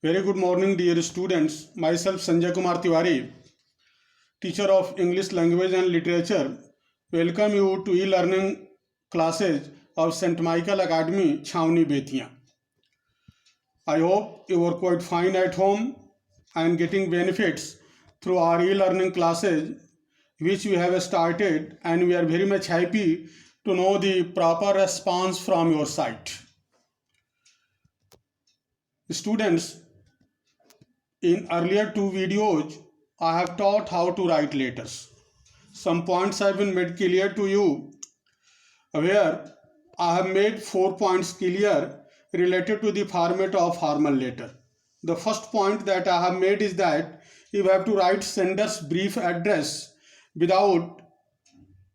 Very good morning, dear students. Myself, Sanjay Kumar Tiwari, teacher of English language and literature, welcome you to e-learning classes of St. Michael Academy, Chhauni, Bethiya. I hope you are quite fine at home and getting benefits through our e-learning classes, which we have started, and we are very much happy to know the proper response from your side. Students, in earlier two videos, I have taught how to write letters. Some points have been made clear to you, where I have made 4 points clear related to the format of formal letter. The first point that I have made is that you have to write sender's brief address without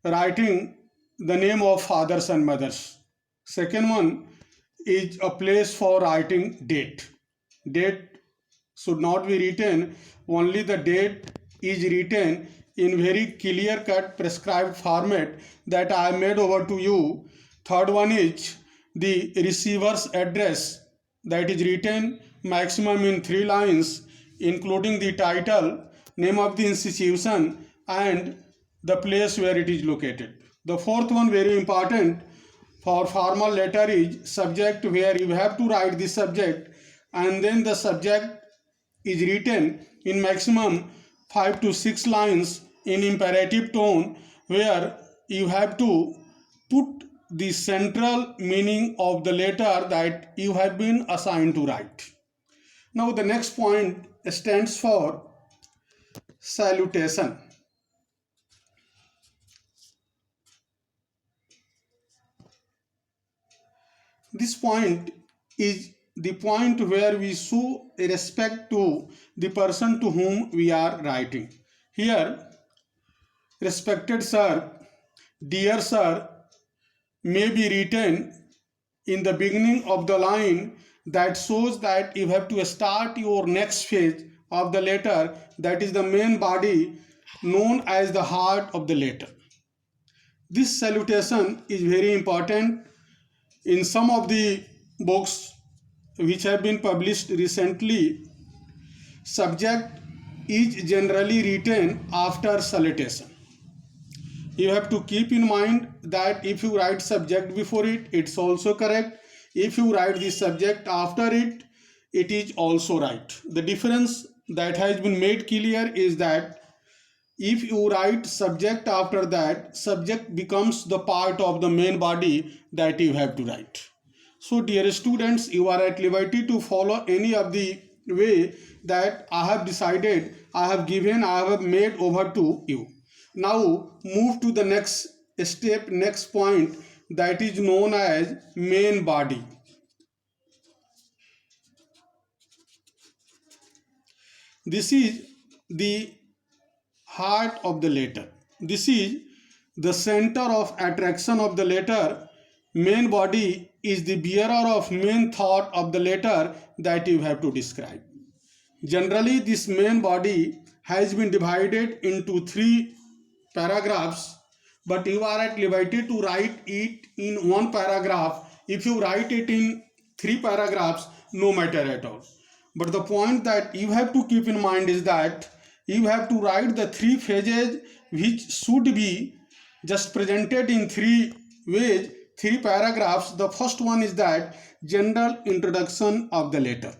writing the name of fathers and mothers. Second one is a place for writing date. Date should not be written, only the date is written in very clear cut prescribed format that I made over to you. Third one is the receiver's address, that is written maximum in 3 lines, including the title, name of the institution and the place where it is located. The fourth one, very important for formal letter, is subject, where you have to write the subject and then the subject is written in maximum 5 to 6 lines in imperative tone, where you have to put the central meaning of the letter that you have been assigned to write. Now the next point stands for salutation. This point is the point where we show respect to the person to whom we are writing. Here, respected sir, dear sir may be written in the beginning of the line. That shows that you have to start your next phase of the letter, that is the main body known as the heart of the letter. This salutation is very important. In some of the books which have been published recently, subject is generally written after salutation. You have to keep in mind that if you write subject before it, it's also correct. If you write the subject after it, it is also right. The difference that has been made clear is that if you write subject after that, subject becomes the part of the main body that you have to write. So dear students, you are at liberty to follow any of the way that I have decided, I have made over to you. Now move to the next step, next point, that is known as main body. This is the heart of the letter. This is the center of attraction of the letter. Main body is the bearer of main thought of the letter that you have to describe. Generally, this main body has been divided into 3 paragraphs, but you are at liberty to write it in 1 paragraph. If you write it in 3 paragraphs, no matter at all. But the point that you have to keep in mind is that you have to write the 3 phases which should be just presented in 3 ways, 3 paragraphs. The first one is that general introduction of the letter.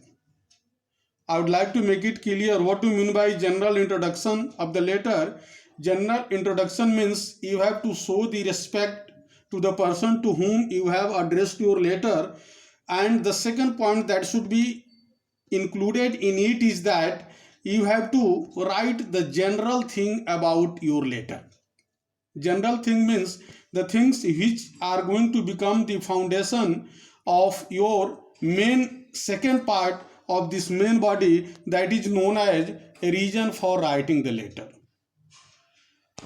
I would like to make it clear what you mean by general introduction of the letter. General introduction means you have to show the respect to the person to whom you have addressed your letter. And the second point that should be included in it is that you have to write the general thing about your letter. General thing means the things which are going to become the foundation of your main second part of this main body, that is known as a reason for writing the letter.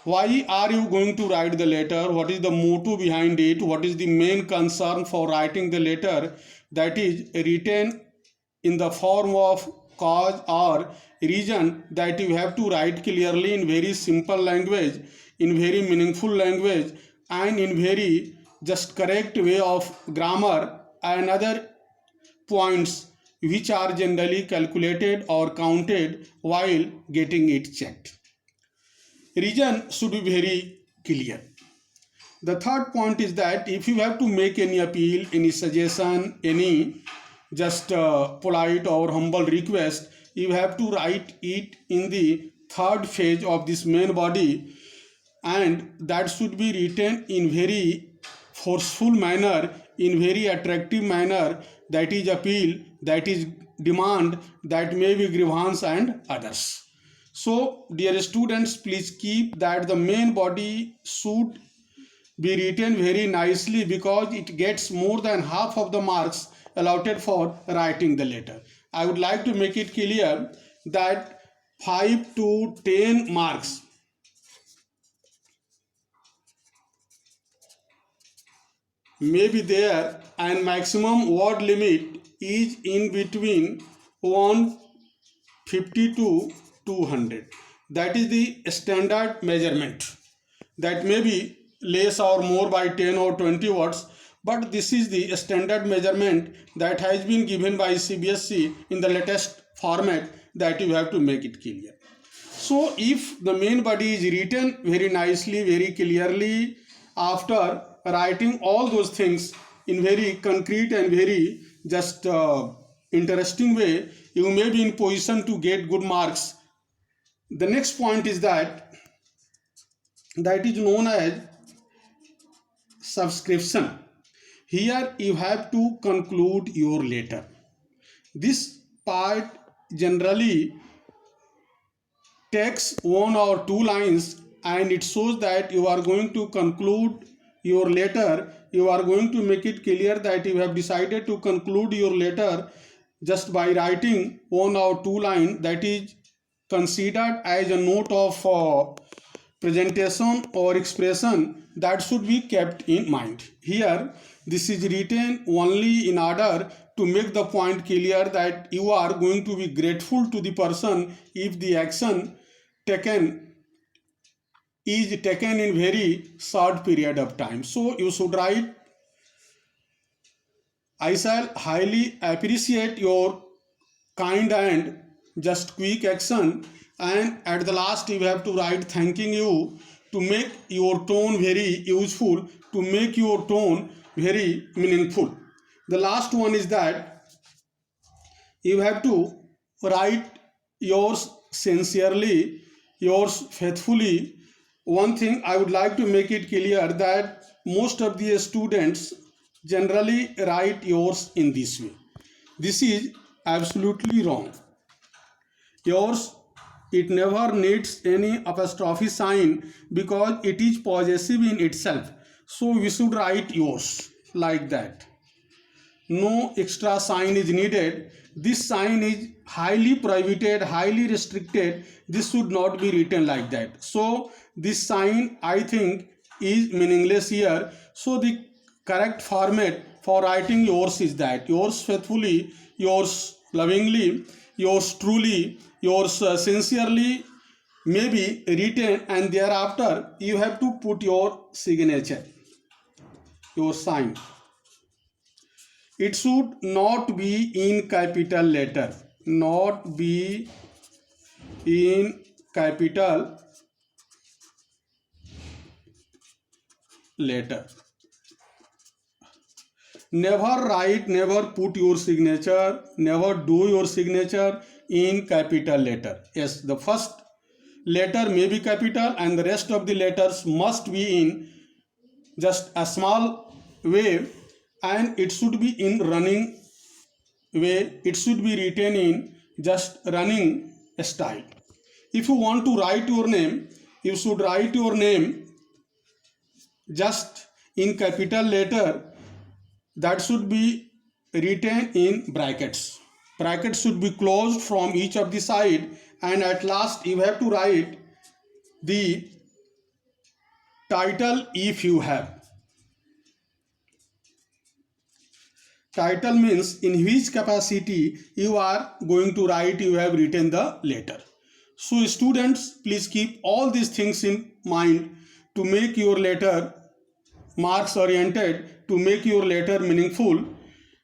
Why are you going to write the letter? What is the motive behind it? What is the main concern for writing the letter? That is written in the form of cause or reason, that you have to write clearly in very simple language, in very meaningful language, and in very just correct way of grammar and other points which are generally calculated or counted while getting it checked. Reason should be very clear. The third point is that if you have to make any appeal, any suggestion, any just polite or humble request, you have to write it in the third phase of this main body, and that should be written in very forceful manner, in very attractive manner, that is appeal, that is demand, that may be grievance and others. So dear students, please keep that the main body should be written very nicely, because it gets more than half of the marks allotted for writing the letter. I would like to make it clear that 5 to 10 marks may be there, and maximum word limit is in between 150 to 200. That is the standard measurement. That may be less or more by 10 or 20 words, but this is the standard measurement that has been given by CBSE in the latest format, that you have to make it clear. So if the main body is written very nicely, very clearly, after writing all those things in very concrete and very just interesting way, you may be in position to get good marks. The next point is that is known as subscription. Here you have to conclude your letter. This part generally takes 1 or 2 lines, and it shows that you are going to conclude your letter. You are going to make it clear that you have decided to conclude your letter just by writing 1 or 2 lines. That is considered as a note of presentation or expression that should be kept in mind. Here this is written only in order to make the point clear that you are going to be grateful to the person if the action taken is taken in very short period of time. So you should write, I shall highly appreciate your kind and just quick action, and at the last you have to write thanking you, to make your tone very useful, to make your tone very meaningful. The last one is that you have to write yours sincerely, yours faithfully. One thing I would like to make it clear, that most of the students generally write yours in this way. This is absolutely wrong. Yours, it never needs any apostrophe sign, because it is possessive in itself. So we should write yours like that. No extra sign is needed. This sign is highly prohibited, highly restricted. This should not be written like that. So this sign, I think, is meaningless here. So the correct format for writing yours is that yours faithfully, yours lovingly, yours truly, yours sincerely may be written, and thereafter you have to put your signature, your sign. It should not be in capital letter, not be in capital letter. Never write, never put your signature, never do your signature in capital letter. Yes, the first letter may be capital, and the rest of the letters must be in just a small way, and it should be in running way. It should be written in just running style. If you want to write your name, you should write your name just in capital letter. That should be written in brackets. Brackets should be closed from each of the side, and at last you have to write the title if you have. Title means in which capacity you are going to write, you have written the letter. So students, please keep all these things in mind to make your letter marks oriented, to make your letter meaningful.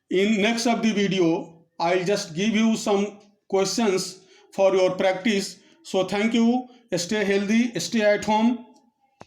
In next of the video, I'll just give you some questions for your practice. So thank you. Stay healthy, stay at home.